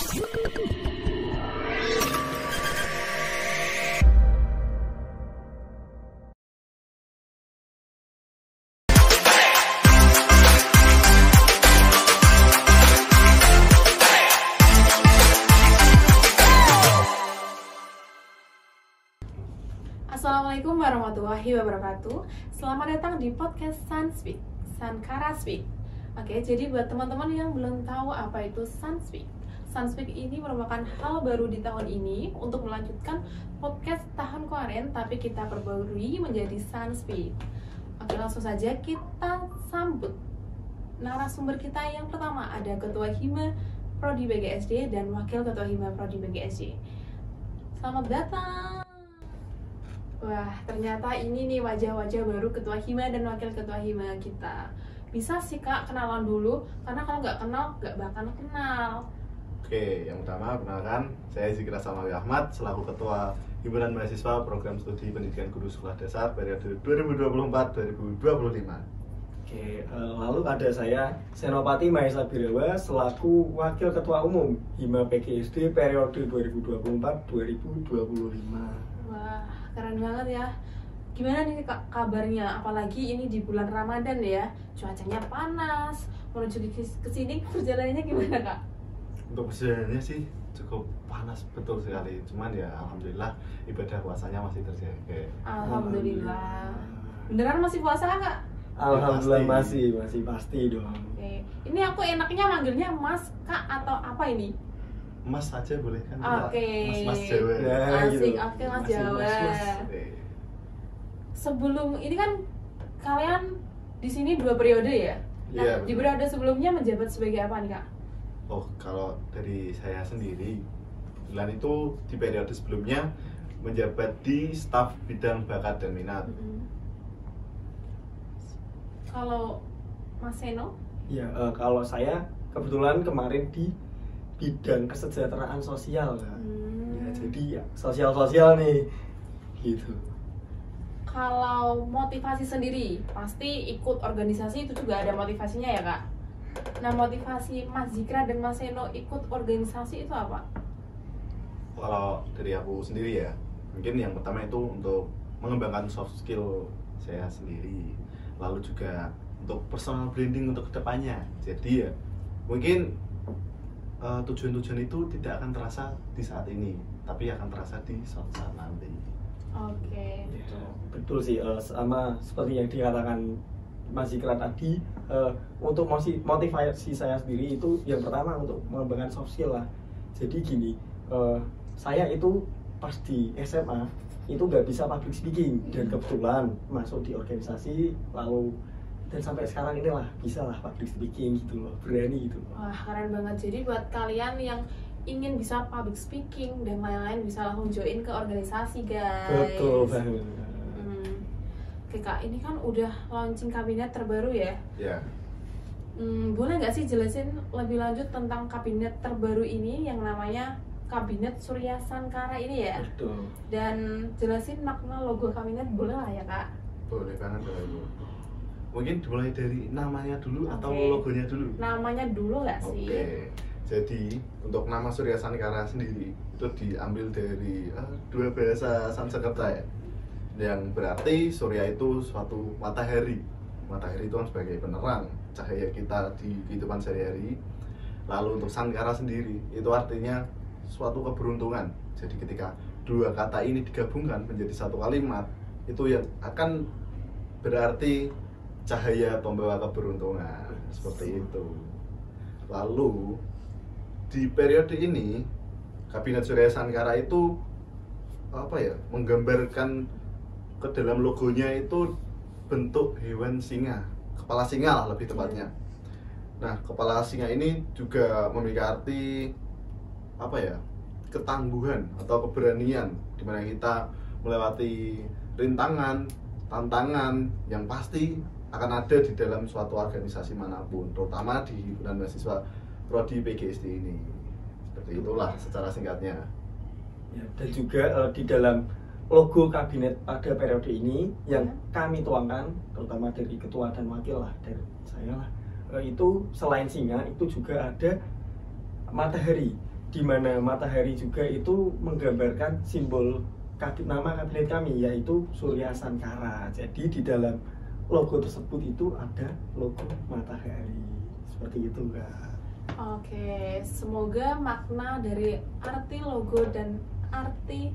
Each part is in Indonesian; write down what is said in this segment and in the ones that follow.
Assalamualaikum warahmatullahi wabarakatuh. Selamat datang di podcast Sunspeak, Sankara Speak. Oke, jadi buat teman-teman yang belum tahu apa itu Sunspeak, Sunspeak ini merupakan hal baru di tahun ini untuk melanjutkan podcast tahun kemarin, tapi kita perbarui menjadi Sunspeak. Oke, langsung saja kita sambut narasumber kita yang pertama. Ada Ketua Hima Prodi BGSD dan Wakil Ketua Hima Prodi BGSD. Selamat datang. Wah, ternyata ini nih wajah-wajah baru Ketua Hima dan Wakil Ketua Hima kita. Bisa sih Kak, kenalan dulu, karena kalau nggak kenal, nggak bakal kenal. Oke, yang pertama perkenalkan, saya Zikra Samawi Ahmad, selaku Ketua Himpunan Mahasiswa Program Studi Pendidikan Guru Sekolah Dasar periode 2024-2025. Oke, lalu ada saya, Senopati Mahesa Birawa, selaku Wakil Ketua Umum Hima PGSD periode 2024-2025. Wah, keren banget ya. Gimana nih Kak kabarnya? Apalagi ini di bulan Ramadan ya, cuacanya panas. Menuju ke sini perjalanannya gimana Kak? Untuk perjalanannya sih cukup panas betul sekali, cuman ya alhamdulillah ibadah puasanya masih terjaga. Alhamdulillah. Beneran masih puasa Kak? Alhamdulillah Ya, masih pasti dong. Oke. Ini aku enaknya manggilnya Mas Kak atau apa ini? Mas aja boleh kan? Oke. Mas Jawa. Ya. Asik, gitu. oke Mas Masih Jawa. Oke. Sebelum ini kan kalian di sini 2 periode ya? Nah, Iya, di betul. periode sebelumnya menjabat sebagai apa nih Kak? Oh, kalau dari saya sendiri, kebetulan itu di periode sebelumnya menjabat di staf bidang bakat dan minat. Kalau Mas Seno? Ya, kalau saya kebetulan kemarin di bidang kesejahteraan sosial, Kak. Ya, jadi ya, sosial nih, gitu. Kalau motivasi sendiri, pasti ikut organisasi itu juga ada motivasinya ya Kak? Nah, motivasi Mas Zikra dan Mas Seno ikut organisasi itu apa? Kalau dari aku sendiri ya, mungkin yang pertama itu untuk mengembangkan soft skill saya sendiri, lalu juga untuk personal branding untuk kedepannya. Jadi ya mungkin tujuan-tujuan itu tidak akan terasa di saat ini, tapi akan terasa di suatu saat nanti. Oke. Ya, betul sih, sama seperti yang dikatakan Mas Zikra tadi, untuk motivasi saya sendiri itu yang pertama untuk mengembangkan soft skill lah. Jadi gini, saya itu pas di SMA itu nggak bisa public speaking, dan kebetulan masuk di organisasi lalu dan sampai sekarang inilah bisa lah public speaking gitu loh, berani gitu loh. Wah, keren banget. Jadi buat kalian yang ingin bisa public speaking dan lain-lain bisa langsung join ke organisasi guys. Betul banget. Oke Kak, ini kan udah launching kabinet terbaru ya. Ya, Boleh nggak sih jelasin lebih lanjut tentang kabinet terbaru ini yang namanya Kabinet Surya Sankara ini ya? Betul. Dan jelasin makna logo kabinet boleh lah ya Kak? boleh banget kalau itu. Mungkin dimulai dari namanya dulu atau Oke. logonya dulu? Namanya dulu nggak sih? Oke, jadi untuk nama Surya Sankara sendiri itu diambil dari dua bahasa Sanskerta ya, yang berarti Surya itu suatu matahari. Matahari itu kan sebagai penerang cahaya kita di kehidupan sehari-hari. Lalu untuk Sankara sendiri itu artinya suatu keberuntungan. Jadi ketika dua kata ini digabungkan menjadi satu kalimat, itu yang akan berarti cahaya pembawa keberuntungan, seperti itu. Lalu di periode ini Kabinet Surya Sankara itu menggambarkan ke dalam logonya itu bentuk hewan singa, kepala singa lah lebih tepatnya. Nah, kepala singa ini juga memiliki arti ketangguhan atau keberanian, dimana kita melewati rintangan, tantangan yang pasti akan ada di dalam suatu organisasi manapun, terutama di himpunan mahasiswa Prodi PGSD ini. Seperti itulah secara singkatnya. Ya, dan juga di dalam logo kabinet pada periode ini yang kami tuangkan, terutama dari ketua dan wakil lah, dari saya lah, itu selain singa itu juga ada matahari. di mana matahari juga itu menggambarkan simbol nama kabinet kami, yaitu Surya Sankara. Jadi di dalam logo tersebut itu ada logo matahari seperti itu, Kak. Oke, semoga makna dari arti logo dan arti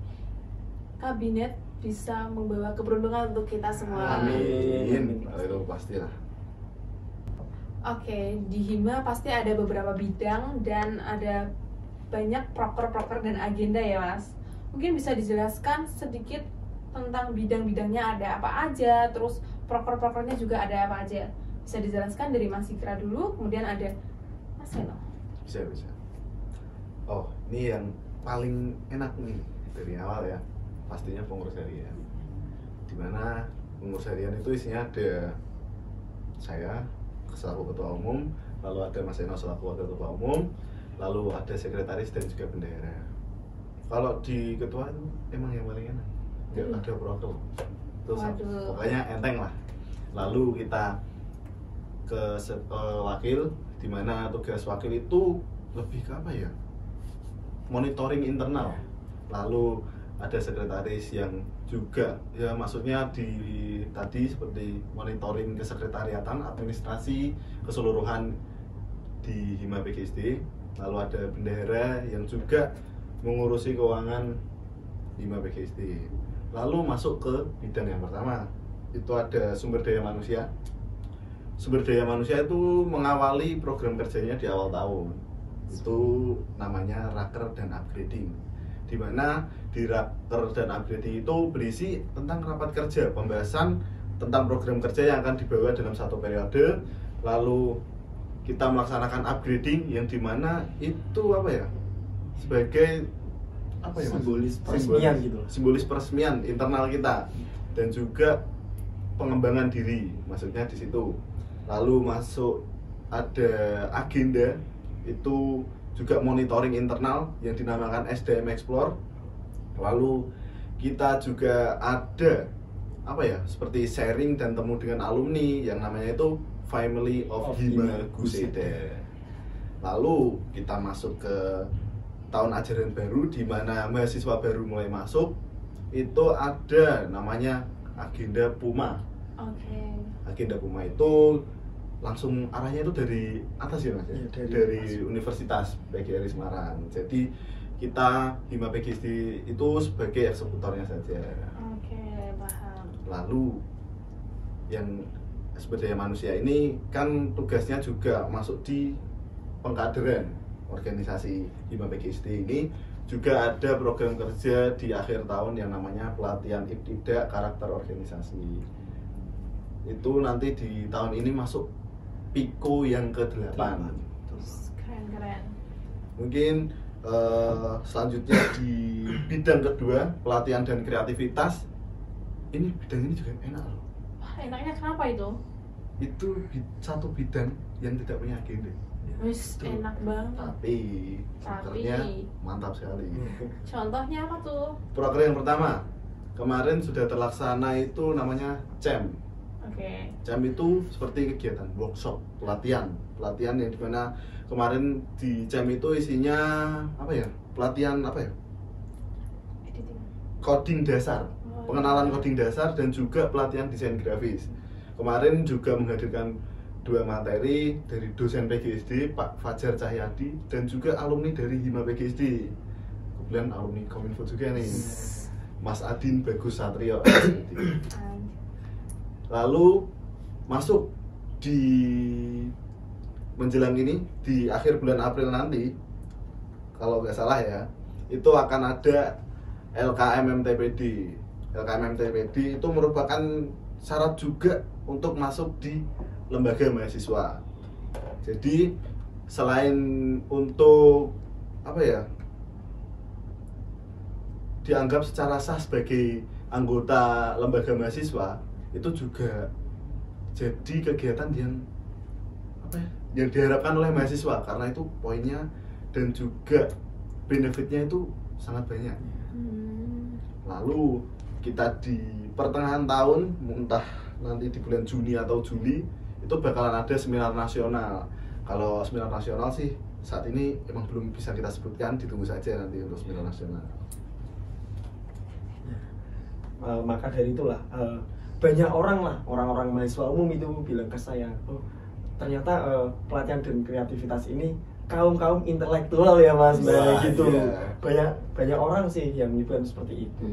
kabinet bisa membawa keberuntungan untuk kita semua. Amin. Itu pastilah. Oke, di Hima pasti ada beberapa bidang dan ada banyak proker-proker dan agenda ya, Mas. Mungkin bisa dijelaskan sedikit tentang bidang-bidangnya ada apa aja, terus proker-prokernya juga ada apa aja. Bisa dijelaskan dari Mas Ikra dulu, kemudian ada Mas Seno. Bisa. Oh, ini yang paling enak nih dari awal ya. Pastinya pengurus harian. Dimana pengurus harian itu isinya ada saya selaku ketua umum, lalu ada Mas Eno selaku wakil ketua umum, lalu ada sekretaris dan juga bendahara. Kalau di ketua itu emang yang paling enak, nggak ada proker. Terus pokoknya enteng lah. Lalu kita ke wakil, di mana tugas wakil itu lebih ke apa ya? Monitoring internal. Lalu ada sekretaris yang juga ya maksudnya tadi seperti monitoring kesekretariatan, administrasi keseluruhan di Hima PGSD. Lalu ada bendahara yang juga mengurusi keuangan Hima PGSD. Lalu masuk ke bidang yang pertama, itu ada sumber daya manusia. Sumber daya manusia itu mengawali program kerjanya di awal tahun. Itu namanya raker dan upgrading, di mana di raker dan upgrading itu berisi tentang rapat kerja, pembahasan tentang program kerja yang akan dibawa dalam satu periode. Lalu kita melaksanakan upgrading yang dimana itu apa ya, sebagai apa ya, simbolis peresmian gitu, simbolis peresmian internal kita dan juga pengembangan diri, maksudnya di situ. Lalu masuk ada agenda, itu juga monitoring internal yang dinamakan SDM Explore. Lalu kita juga ada apa ya, seperti sharing dan temu dengan alumni yang namanya itu Family of Hima Guseda. Lalu kita masuk ke tahun ajaran baru di mana mahasiswa baru mulai masuk. Itu ada namanya agenda Puma. Agenda Puma itu langsung arahnya itu dari atas ya Mas ya? Dari Universitas PGRI Semarang. Jadi kita Hima PGSD itu sebagai eksekutornya saja. Paham. Lalu yang sumber daya manusia ini kan tugasnya juga masuk di pengkaderan organisasi Hima PGSD ini. Juga ada program kerja di akhir tahun yang namanya pelatihan ibtidak karakter organisasi. Itu nanti di tahun ini masuk Piko yang ke-8. Keren. Mungkin selanjutnya di bidang kedua, pelatihan dan kreativitas. Ini bidang ini juga enak loh. Wah, enaknya kenapa itu? Itu satu bidang yang tidak punya agenda. Wis, enak banget. Tapi prokernya mantap sekali. Contohnya apa tuh? Proker yang pertama, kemarin sudah terlaksana itu namanya CEM. CEM itu seperti kegiatan workshop, pelatihan yang dimana kemarin di CEM itu isinya apa ya, pelatihan apa ya, coding dasar, pengenalan coding dasar dan juga pelatihan desain grafis. Kemarin juga menghadirkan 2 materi dari dosen PGSD Pak Fajar Cahyadi dan juga alumni dari Hima PGSD. Kemudian alumni Kominfo juga nih, Mas Adin Bagus Satrio. Lalu masuk di menjelang ini di akhir bulan April nanti, kalau nggak salah ya, itu akan ada LKM MTPD. LKM MTPD itu merupakan syarat juga untuk masuk di lembaga mahasiswa. Jadi selain untuk apa ya, dianggap secara sah sebagai anggota lembaga mahasiswa, itu juga jadi kegiatan yang apa ya, yang diharapkan oleh mahasiswa karena itu poinnya dan juga benefitnya itu sangat banyak. Lalu kita di pertengahan tahun, entah nanti di bulan Juni atau Juli, itu bakalan ada seminar nasional. Kalau seminar nasional sih saat ini emang belum bisa kita sebutkan, ditunggu saja nanti untuk seminar nasional. Maka dari itulah banyak orang-orang mahasiswa umum itu bilang ke saya, oh ternyata pelatihan dan kreativitas ini kaum intelektual ya mas. Nah gitu, banyak orang sih yang menyebutkan seperti itu.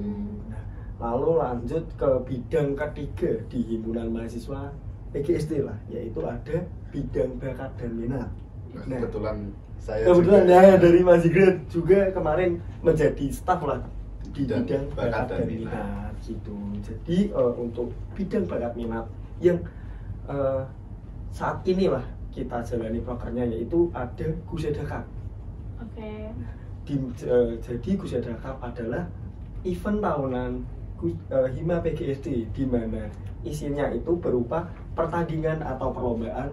Nah, lalu lanjut ke bidang ketiga di himpunan mahasiswa PGSD lah, yaitu ada bidang bakat dan minat. Nah, kebetulan ya dari Mas Zikran juga kemarin menjadi staf lah di bidang bakat dan minat gitu. Jadi untuk bidang bakat minat yang saat inilah kita jalani programnya, yaitu ada Guseda Cup. Oke. Jadi Guseda Cup adalah event tahunan Hima PGSD, di mana isinya itu berupa pertandingan atau perlombaan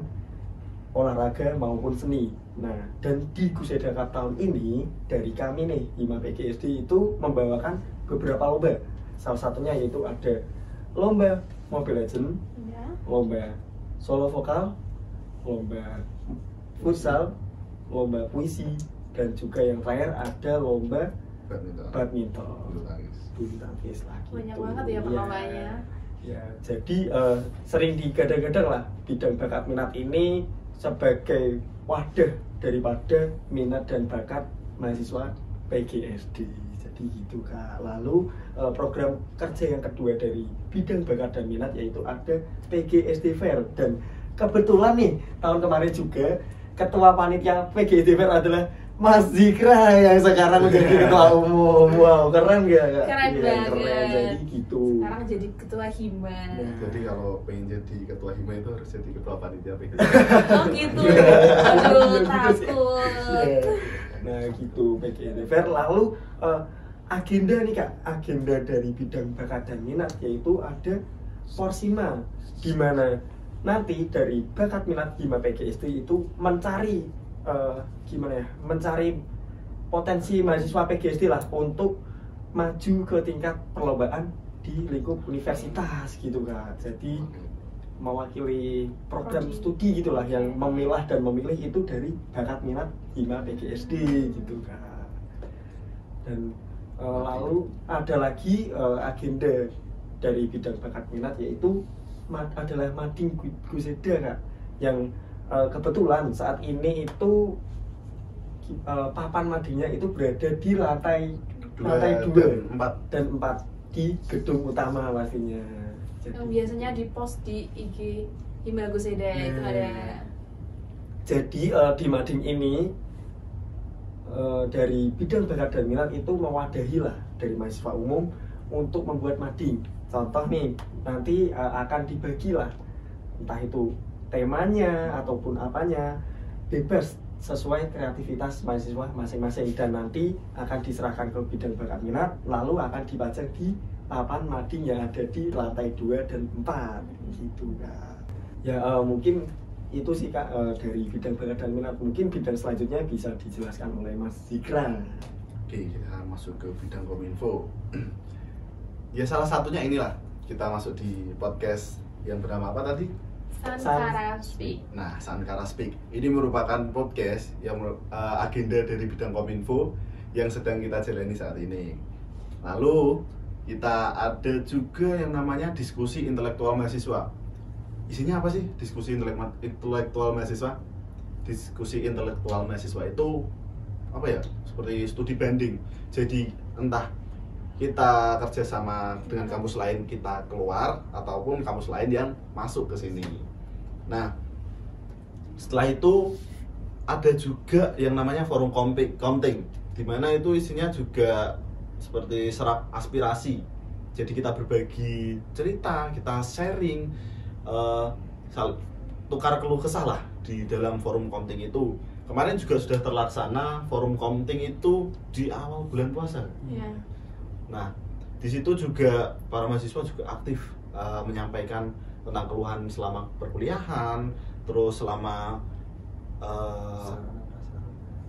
olahraga maupun seni. Nah, dan di Guseda Cup tahun ini dari kami nih Hima PGSD itu membawakan beberapa lomba. Salah satunya yaitu ada lomba Mobile Legends, lomba solo vokal, lomba futsal, lomba puisi, dan juga yang terakhir ada lomba badminton, bulu tangkis lah. Banyak banget ya perlombanya. Ya, jadi sering digadang-gadang lah bidang bakat minat ini sebagai wadah daripada minat dan bakat mahasiswa PGSD. Jadi gitu Kak. Lalu program kerja yang kedua dari bidang bakat dan minat yaitu ada PGSD Fair, dan kebetulan nih tahun kemarin juga ketua panitia PGSD Fair adalah Mas Zikra yang sekarang menjadi ketua umum. Wow, keren gak Kak? Keren banget. Keren. Jadi gitu. Sekarang jadi ketua Hima. Jadi kalau pengen jadi ketua Hima itu harus jadi ketua panitia PGSD. Oh gitu. Aduh, takut. Nah gitu PGSD Fair. Lalu agenda nih Kak, agenda dari bidang bakat dan minat yaitu ada Porsima, di mana nanti dari bakat minat Hima PGSD itu mencari mencari potensi mahasiswa PGSD lah untuk maju ke tingkat perlombaan di lingkup universitas gitu Kak. Jadi mewakili program studi gitulah yang memilah dan memilih itu dari bakat minat Hima PGSD gitu Kak. Dan lalu ada lagi agenda dari bidang bakat minat yaitu adalah Mading Guseda Kak, yang kebetulan saat ini itu papan madingnya itu berada di lantai 2 dan 4 di gedung utama pastinya. Yang biasanya di post di IG Hima Guseda itu ada. Jadi di mading ini dari bidang bakat dan minat itu mewadahi lah dari mahasiswa umum untuk membuat mading. Contoh nih, nanti akan dibagi lah entah itu temanya ataupun apanya, bebas sesuai kreativitas mahasiswa masing-masing, dan nanti akan diserahkan ke bidang bakat minat lalu akan dipajang di papan mading yang ada di lantai 2 dan 4 gitu Kak. Ya mungkin itu sih Kak dari bidang bakat dan minat. Mungkin bidang selanjutnya bisa dijelaskan oleh Mas Zikran. Oke, kita masuk ke bidang kominfo. Ya salah satunya inilah, kita masuk di podcast yang bernama apa tadi? Sankara Speak. Nah, Sankara Speak ini merupakan podcast yang agenda dari bidang kominfo yang sedang kita jalani saat ini. Lalu kita ada juga yang namanya diskusi intelektual mahasiswa. Isinya apa sih diskusi intelektual mahasiswa? Diskusi intelektual mahasiswa itu apa ya? Seperti studi banding. Jadi entah kita kerjasama dengan kampus lain, kita keluar, ataupun kampus lain yang masuk ke sini. Nah, setelah itu ada juga yang namanya forum counting, di mana itu isinya juga seperti serap aspirasi. Jadi kita berbagi cerita, kita sharing, tukar keluh kesah lah di dalam forum counting itu. Kemarin juga sudah terlaksana forum counting itu di awal bulan puasa. Yeah. Nah, di situ juga para mahasiswa juga aktif menyampaikan tentang keluhan selama perkuliahan, terus selama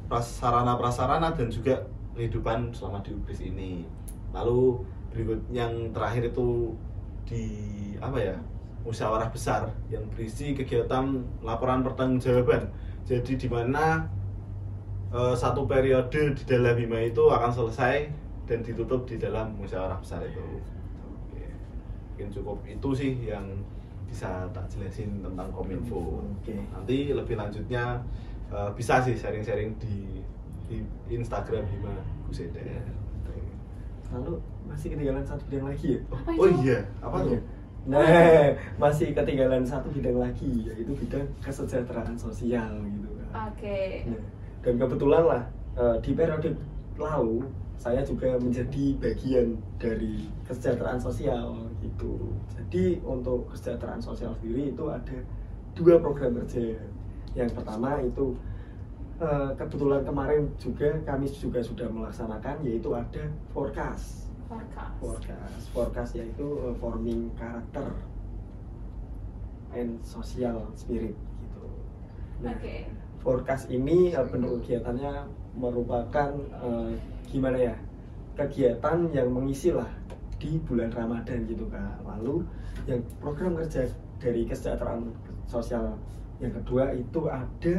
prasarana dan juga kehidupan selama di UBS ini. Lalu berikut yang terakhir itu di musyawarah besar yang berisi kegiatan laporan pertanggungjawaban. Jadi di mana satu periode di dalam Hima itu akan selesai dan ditutup di dalam musyawarah besar itu. Oke. Mungkin cukup itu sih yang bisa tak jelasin tentang Kominfo. Oke. Nanti lebih lanjutnya bisa sih sharing-sharing di Instagram Hima Guseda. Lalu masih ketinggalan satu bidang lagi ya? Apa Oh itu? iya, apa tuh? Nah, masih ketinggalan satu bidang lagi, yaitu bidang kesejahteraan sosial gitu kan. Oke. Nah, dan kebetulan lah di periode lalu saya juga menjadi bagian dari kesejahteraan sosial gitu. Jadi untuk kesejahteraan sosial sendiri itu ada 2 program kerja. Yang pertama itu kebetulan kemarin juga kami juga sudah melaksanakan, yaitu ada forecast. Forecast yaitu forming karakter and social spirit gitu. Nah, Oke. forecast ini bentuk kegiatannya merupakan gimana ya, kegiatan yang mengisi lah di bulan Ramadan gitu Kak. Lalu yang program kerja dari kesejahteraan sosial yang kedua itu ada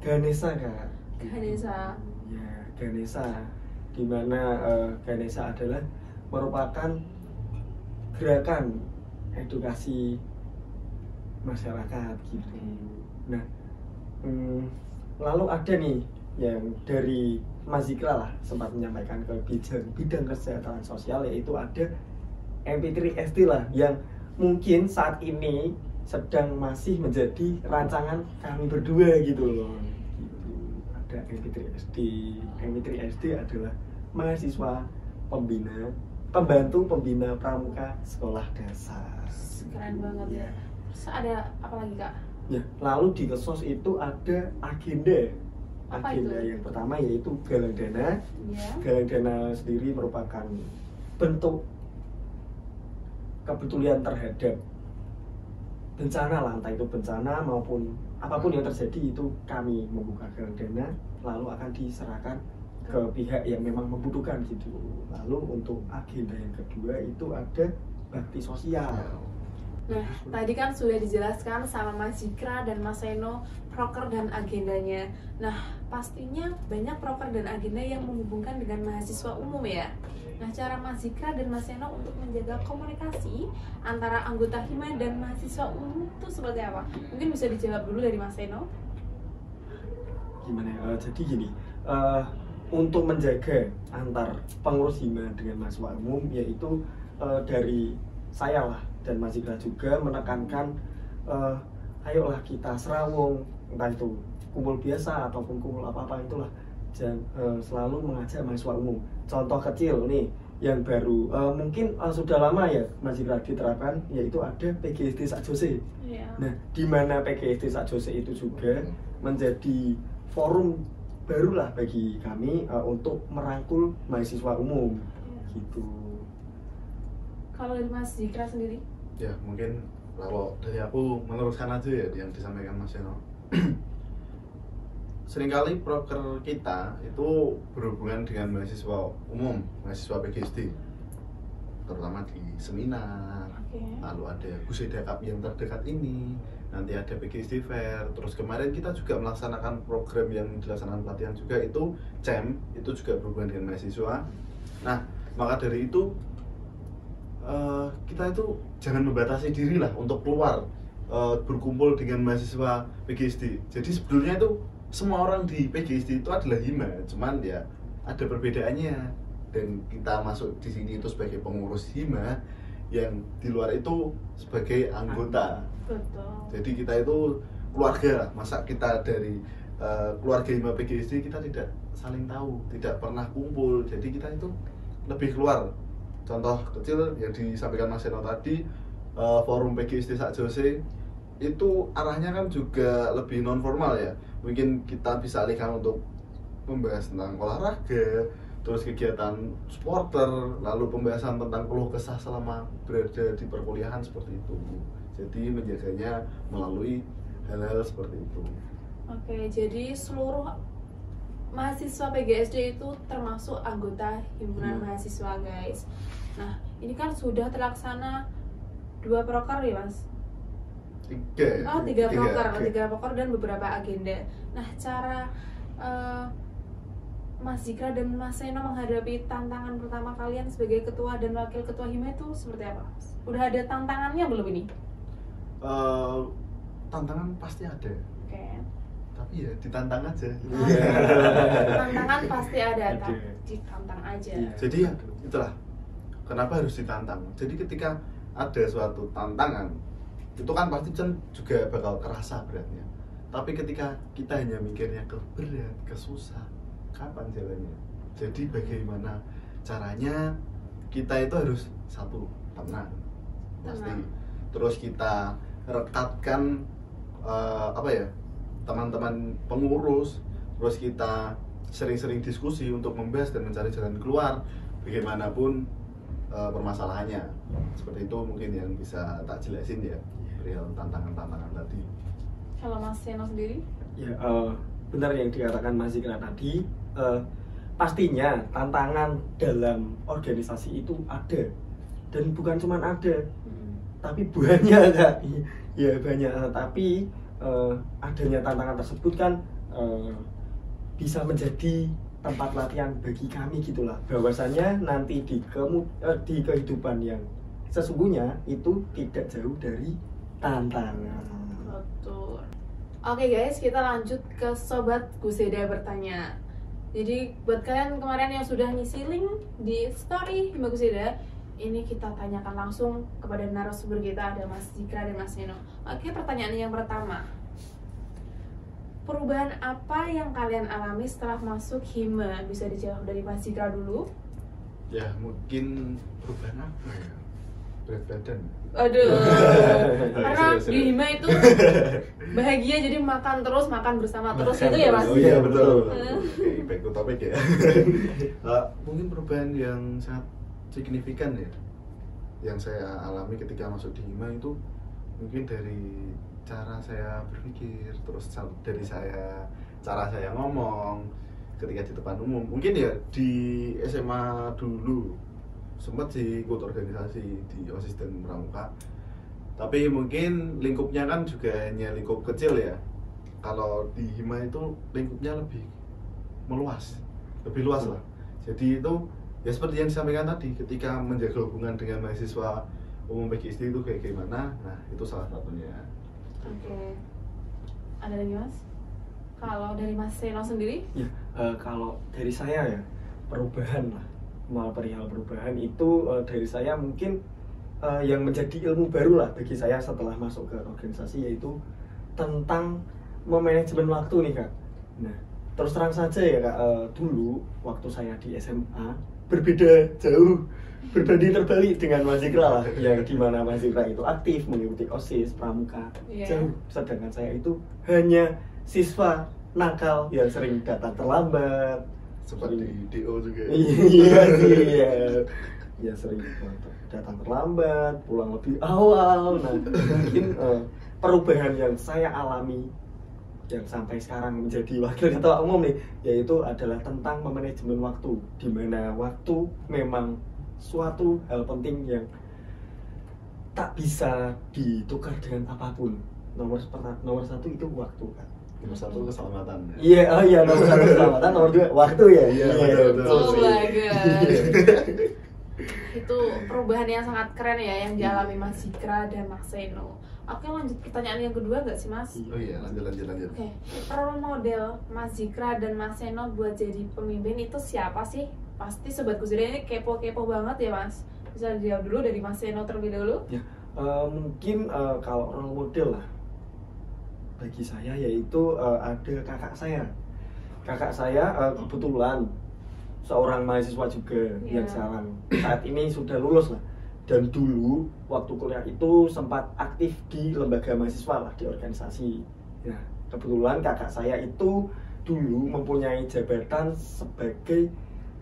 Ganesha Kak. Ganesha. Ya, Ganesha, di mana Ganesha adalah merupakan gerakan edukasi masyarakat gitu. Nah, lalu ada nih yang dari Mas Zikra lah sempat menyampaikan ke bidang kesejahteraan sosial, yaitu ada MP3SD lah yang mungkin saat ini sedang masih menjadi rancangan kami berdua gitu loh. Gitu. Ada MP3SD. MP3SD adalah mahasiswa pembantu pembina pramuka sekolah dasar. Keren banget ya. Terus ada apa lagi Kak? Ya, lalu di Kesos itu ada agenda. Apa Agenda itu? yang pertama yaitu galang dana. Ya. Galang dana sendiri merupakan bentuk kepedulian terhadap bencana lah, entah itu bencana maupun apapun yang terjadi, itu kami membuka galang dana lalu akan diserahkan ke pihak yang memang membutuhkan gitu. Lalu untuk agenda yang kedua itu ada bakti sosial. Nah, tadi kan sudah dijelaskan sama Mas Zikra dan Mas Seno proker dan agendanya. Nah, pastinya banyak proker dan agenda yang menghubungkan dengan mahasiswa umum ya. Nah, cara Mas Zikra dan Mas Seno untuk menjaga komunikasi antara anggota Hima dan mahasiswa umum itu seperti apa? Mungkin bisa dijawab dulu dari Mas Seno. Gimana ya? Jadi gini, untuk menjaga antar pengurus Hima dengan mahasiswa umum, yaitu dari saya lah dan Mas Zikra juga menekankan ayolah kita serawung, entah itu kumpul biasa ataupun kumpul apa-apa itulah, dan selalu mengajak mahasiswa umum. Contoh kecil nih yang baru mungkin sudah lama ya Mas Zikra diterapkan, yaitu ada PGSD Sakjose. Iya. Nah, di mana PGSD Sakjose itu juga menjadi forum barulah bagi kami untuk merangkul mahasiswa umum gitu. Kalau dari Mas Zikra sendiri? Ya mungkin kalau dari aku meneruskan aja ya yang disampaikan Mas Seno. Seringkali proker kita itu berhubungan dengan mahasiswa umum, mahasiswa PGSD, terutama di seminar. Oke. Lalu ada Guseda Cup yang terdekat ini, nanti ada PGSD Fair. Terus kemarin kita juga melaksanakan program yang dilaksanakan pelatihan juga, itu CEM, itu juga berhubungan dengan mahasiswa. Nah, maka dari itu kita itu jangan membatasi diri lah untuk keluar berkumpul dengan mahasiswa PGSD. Jadi sebetulnya itu semua orang di PGSD itu adalah Hima, cuman ya ada perbedaannya. Dan kita masuk di sini itu sebagai pengurus Hima, yang di luar itu sebagai anggota. Betul. Jadi kita itu keluarga. Masa kita dari keluarga Hima PGSD kita tidak saling tahu, tidak pernah kumpul. Jadi kita itu lebih keluar. Contoh kecil yang disampaikan Mas Seno tadi, forum PGSD Sakjose itu arahnya kan juga lebih non formal ya. Mungkin kita bisa alihkan untuk membahas tentang olahraga, terus kegiatan supporter, lalu pembahasan tentang keluh kesah selama berada di perkuliahan seperti itu. Jadi menjaganya melalui hal-hal seperti itu. Oke, jadi seluruh mahasiswa PGSD itu termasuk anggota himpunan mahasiswa guys. Nah, ini kan sudah terlaksana 2 proker ya Mas? 3 Oh, 3 proker dan beberapa agenda. Nah, cara Mas Zikra dan Mas Seno menghadapi tantangan pertama kalian sebagai ketua dan wakil ketua Hima itu seperti apa? Udah ada tantangannya belum ini? Tantangan pasti ada, Oke. tapi ya ditantang aja. Tantangan pasti ada, tapi ditantang aja. Iya. Jadi ya itulah kenapa harus ditantang. Jadi ketika ada suatu tantangan itu kan pasti juga bakal kerasa beratnya. Tapi ketika kita hanya mikirnya ke berat, ke susah, kapan jalannya? Jadi bagaimana caranya kita itu harus satu, tenang pasti. Terus kita rekatkan teman-teman pengurus. Terus kita sering-sering diskusi untuk membahas dan mencari jalan keluar bagaimanapun permasalahannya. Seperti itu mungkin yang bisa tak jelasin ya, perihal tantangan-tantangan tadi. Kalau Mas Seno sendiri? Ya, benar yang dikatakan Mas Zikra tadi. Pastinya tantangan dalam organisasi itu ada, dan bukan cuma ada, tapi banyak Kak. Ya banyak, tapi adanya tantangan tersebut kan bisa menjadi tempat latihan bagi kami gitulah, bahwasannya nanti di kehidupan yang sesungguhnya itu tidak jauh dari tantangan. Betul. Oke guys, kita lanjut ke Sobat Guseda bertanya. Jadi buat kalian kemarin yang sudah ngisi link di story Hima Guseda, ini kita tanyakan langsung kepada narasumber kita, ada Mas Zikra dan Mas Seno. Oke, pertanyaan yang pertama, perubahan apa yang kalian alami setelah masuk Hima? Bisa dijawab dari Mas Zikra dulu. Ya mungkin perubahan apa ya? Berat badan. Aduh, karena Serius. di Hima itu bahagia, jadi makan terus, makan bersama terus Makan gitu ya Mas? Oh iya betul. Hmm. Oke, back to topic ya. Mungkin perubahan yang sangat signifikan ya, yang saya alami ketika masuk di Hima itu mungkin dari cara saya berpikir, terus dari cara saya ngomong ketika di depan umum. Mungkin ya di SMA dulu sempat sih ikut organisasi di OSIS dan Pramuka, tapi mungkin lingkupnya kan juga hanya lingkup kecil ya. Kalau di Hima itu lingkupnya lebih meluas, lebih luas lah. Jadi itu ya seperti yang disampaikan tadi, ketika menjaga hubungan dengan mahasiswa umum PGSD itu kayak gimana, nah itu salah satunya. Oke. Ada lagi Mas? Kalau dari Mas Seno sendiri? Ya, kalau dari saya ya, perubahan lah, perihal perubahan itu dari saya mungkin yang menjadi ilmu baru lah bagi saya setelah masuk ke organisasi, yaitu tentang memanajemen waktu nih Kak. Nah, terus terang saja ya Kak, dulu waktu saya di SMA berbeda jauh, berbanding terbalik dengan Mas Zikra lah, yang dimana Mas Zikra itu aktif mengikuti OSIS, Pramuka, jauh, sedangkan saya itu hanya siswa nakal yang sering datang terlambat, Seperti DO juga. iya sih ya sering datang terlambat, pulang lebih awal. Nah mungkin perubahan yang saya alami yang sampai sekarang menjadi wakil ketua umum nih, yaitu adalah tentang memanajemen waktu, di mana waktu memang suatu hal penting yang tak bisa ditukar dengan apapun. Nomor satu itu waktu kan. Nomor satu keselamatan. Iya, oh iya, nomor satu keselamatan, nomor dua waktu ya. Iya, betul. Betul banget. Itu perubahan yang sangat keren ya yang dialami Mas Zikra dan Mas Seno. Oke, lanjut pertanyaan yang kedua nggak sih Mas? Oh iya, lanjut. Oke, role model Mas Zikra dan Mas Seno buat jadi pemimpin itu siapa sih? Pasti Sobat Guseda ini kepo-kepo banget ya Mas. Bisa dijawab dulu dari Mas Seno terlebih dahulu. Ya, mungkin kalau role model lah bagi saya yaitu ada kakak saya. Kakak saya kebetulan seorang mahasiswa juga yang sekarang saat ini sudah lulus lah. Dan dulu waktu kuliah itu sempat aktif di lembaga mahasiswa lah, di organisasi. Nah, kebetulan kakak saya itu dulu mempunyai jabatan sebagai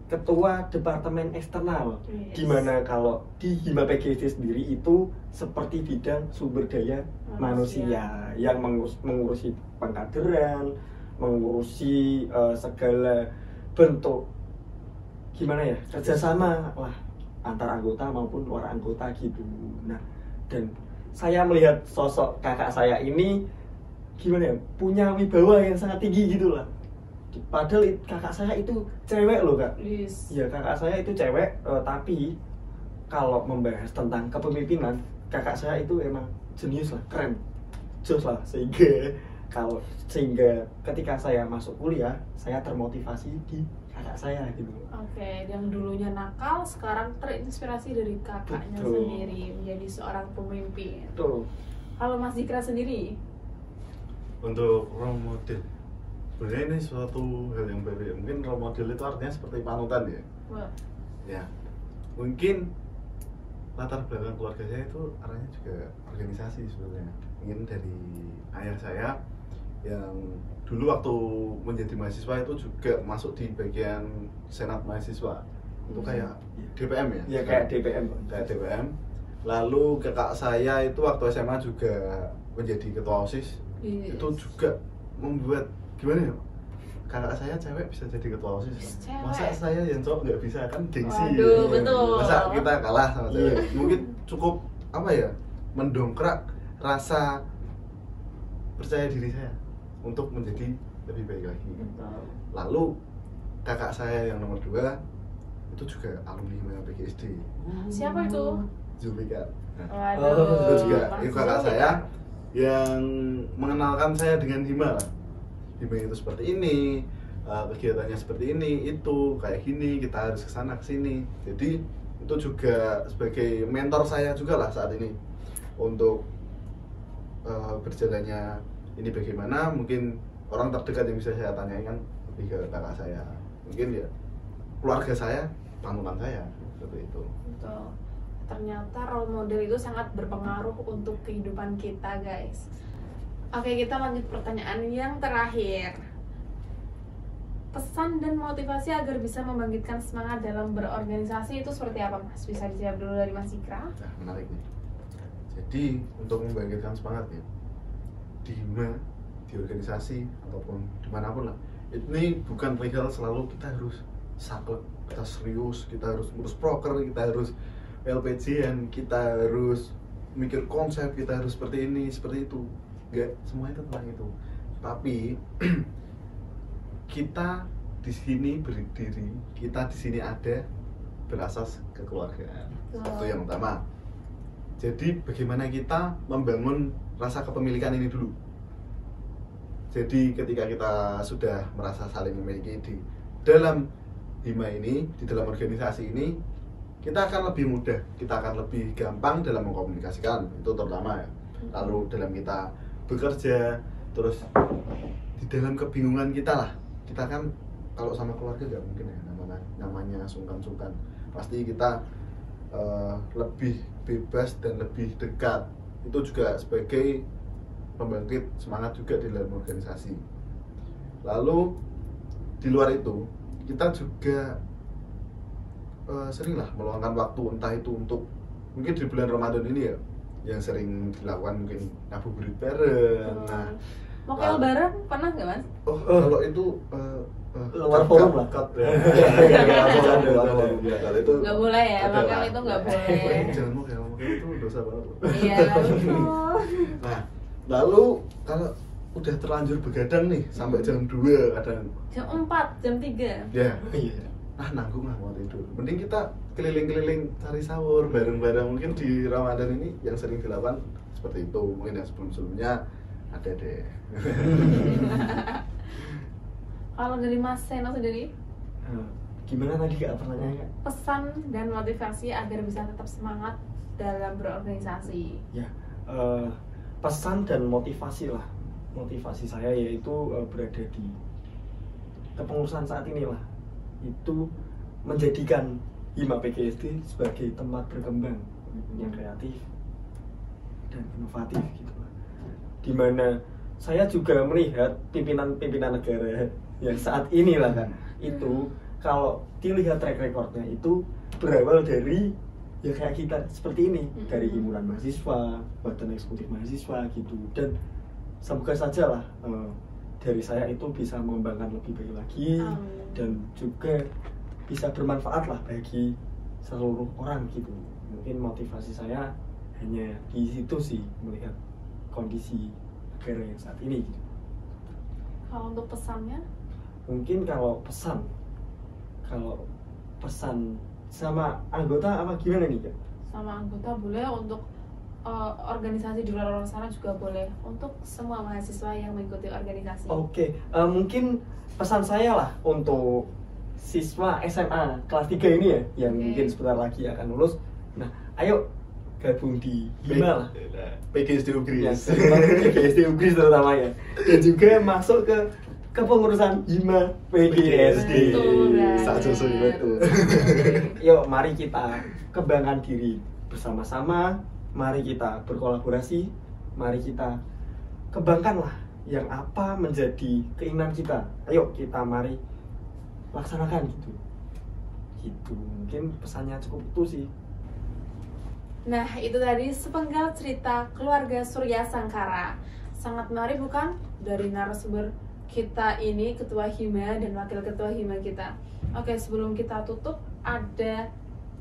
ketua departemen eksternal, di mana kalau di Hima PGSD sendiri itu seperti bidang sumber daya manusia yang mengurusi pengkaderan, mengurusi segala bentuk gimana ya, kerjasama lah antar anggota maupun luar anggota gitu. Nah, dan saya melihat sosok kakak saya ini gimana ya, punya wibawa yang sangat tinggi gitu lah. Padahal kakak saya itu cewek loh kak. Yes. Ya kakak saya itu cewek, tapi kalau membahas tentang kepemimpinan, kakak saya itu emang jenius lah, keren, jos lah. Sehingga ketika saya masuk kuliah, saya termotivasi di kakak saya gitu. Oke, yang dulunya nakal sekarang terinspirasi dari kakaknya Betul. sendiri menjadi seorang pemimpin. Tuh. Kalau Mas Dikra sendiri, Untuk role model, sebenarnya ini suatu hal yang baru ya. Mungkin role model itu artinya seperti panutan ya. wah, Ya, mungkin latar belakang keluarga saya itu arahnya juga organisasi sebenarnya. Mungkin dari ayah saya yang dulu waktu menjadi mahasiswa itu juga masuk di bagian senat mahasiswa. Itu kayak DPM ya? Ya kayak DPM. Kayak DPM. Lalu kakak saya itu waktu SMA juga menjadi ketua OSIS. yes. Itu juga membuat gimana ya? Kakak saya cewek bisa jadi ketua OSIS. Cewek. Masa saya yang cowok nggak bisa, kan gengsi. Waduh, betul. Masa kita kalah sama cewek? Iya. Mungkin cukup apa ya? Mendongkrak rasa percaya diri saya untuk menjadi lebih baik lagi. Betul. Lalu kakak saya yang nomor 2 itu juga alumni PGSD. Siapa itu? Zulfikar. Nah, Waduh, itu juga Mas itu kakak Zulfikar. saya yang mengenalkan saya dengan Hima lah. Hima itu seperti ini, kegiatannya seperti ini, itu kayak gini, kita harus kesana kesini. Jadi itu juga sebagai mentor saya juga lah saat ini untuk berjalannya ini bagaimana. Mungkin orang terdekat yang bisa saya tanyakan lebih ke kakak saya, mungkin ya keluarga saya, panutan saya seperti itu. Betul. Ternyata role model itu sangat berpengaruh untuk kehidupan kita, guys. Oke, kita lanjut pertanyaan yang terakhir. Pesan dan motivasi agar bisa membangkitkan semangat dalam berorganisasi itu seperti apa, Mas? Bisa dijawab dulu dari Mas Ikra? Nah, menarik nih. Jadi untuk membangkitkan semangat ya, di Hima, di organisasi ataupun dimanapun lah, ini bukan perihal selalu kita harus saklek, kita serius, kita harus ngurus proker, kita harus LPJ-an, kita harus mikir konsep, kita harus seperti ini, seperti itu. Enggak, semua itu tentang itu. Tapi kita di sini berdiri, kita di sini ada berasas kekeluargaan. Itu yang utama. Jadi bagaimana kita membangun rasa kepemilikan ini dulu. Jadi ketika kita sudah merasa saling memiliki di dalam Hima ini, di dalam organisasi ini, kita akan lebih mudah, kita akan lebih gampang dalam mengkomunikasikan, itu terutama ya. Lalu dalam kita bekerja, terus di dalam kebingungan kita lah, kita kan kalau sama keluarga nggak mungkin ya namanya sungkan-sungkan. Pasti kita lebih bebas dan lebih dekat. Itu juga sebagai pembangkit semangat juga di dalam organisasi. Lalu di luar itu kita juga seringlah meluangkan waktu, entah itu untuk mungkin di bulan Ramadan ini ya, yang sering dilakukan mungkin ngabuburit bareng. Nah, Mokel bareng pernah nggak, Mas? kalau itu Luar forum lah. Kalau itu Nggak boleh ya, ada mokel lah. itu nggak boleh. Jangan mokel itu dosa banget loh. Iya, betul. Nah, lalu kalau udah terlanjur begadang nih sampai jam 2 kadang Jam 4, jam 3. ya, Iya. nanggung lah mau tidur. Mending kita keliling-keliling cari sahur bareng-bareng. Mungkin di Ramadan ini yang sering dilakukan seperti itu. Mungkin yang sebelum-sebelumnya ada deh. Kalau dari Mas Seno sendiri, Gimana tadi kak pertanyaannya? pesan dan motivasi agar bisa tetap semangat dalam berorganisasi. Ya, pesan dan motivasi lah. Motivasi saya yaitu berada di kepengurusan saat inilah. Itu menjadikan Hima PGSD sebagai tempat berkembang yang kreatif dan inovatif gitu lah. Dimana saya juga melihat pimpinan-pimpinan negara yang saat inilah kan, itu kalau dilihat track recordnya itu berawal dari ya kayak kita seperti ini, dari himpunan mahasiswa, badan eksekutif mahasiswa gitu. Dan semoga saja lah dari saya itu bisa mengembangkan lebih baik lagi. Dan juga bisa bermanfaat lah bagi seluruh orang gitu. Mungkin motivasi saya hanya di situ sih, melihat kondisi negara yang saat ini gitu. Kalau untuk pesannya, Mungkin kalau pesan sama anggota apa gimana nih Kak? Sama anggota boleh, untuk organisasi di luar sana juga boleh, untuk semua mahasiswa yang mengikuti organisasi. Oke, mungkin pesan saya lah untuk siswa SMA kelas 3 ini ya, yang Oke. mungkin sebentar lagi akan lulus. Nah, ayo gabung di Hima lah. PGSD Ya, Ugris. PGSD Ugris terutama ya. Dan juga masuk ke kepengurusan Hima PGSD. Betul, guys. Saat susu Betul. Yuk, mari kita kembangkan diri bersama-sama. Mari kita berkolaborasi. Mari kita kembangkanlah yang apa menjadi keinginan kita. Ayo kita mari laksanakan gitu. Gitu. Mungkin pesannya cukup itu sih. Nah, itu tadi sepenggal cerita keluarga Surya Sangkara. Sangat menarik bukan? Dari narasumber kita ini, Ketua Hima dan Wakil Ketua Hima kita. Oke, sebelum kita tutup, ada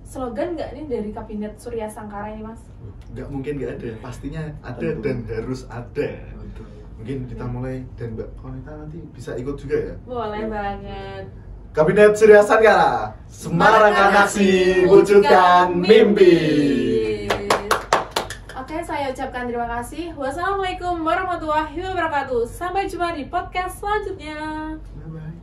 slogan nggak nih dari Kabinet Surya Sangkara ini, Mas? Nggak mungkin nggak ada, pastinya ada Tentu. dan harus ada. Betul. Mungkin kita mulai, dan Mbak Konita nanti bisa ikut juga ya. Boleh banget. Kabinet Surya Sangkara, Semarang Aksi, wujudkan mimpi. Oke, saya ucapkan terima kasih. Wassalamualaikum warahmatullahi wabarakatuh. Sampai jumpa di podcast selanjutnya. Bye-bye.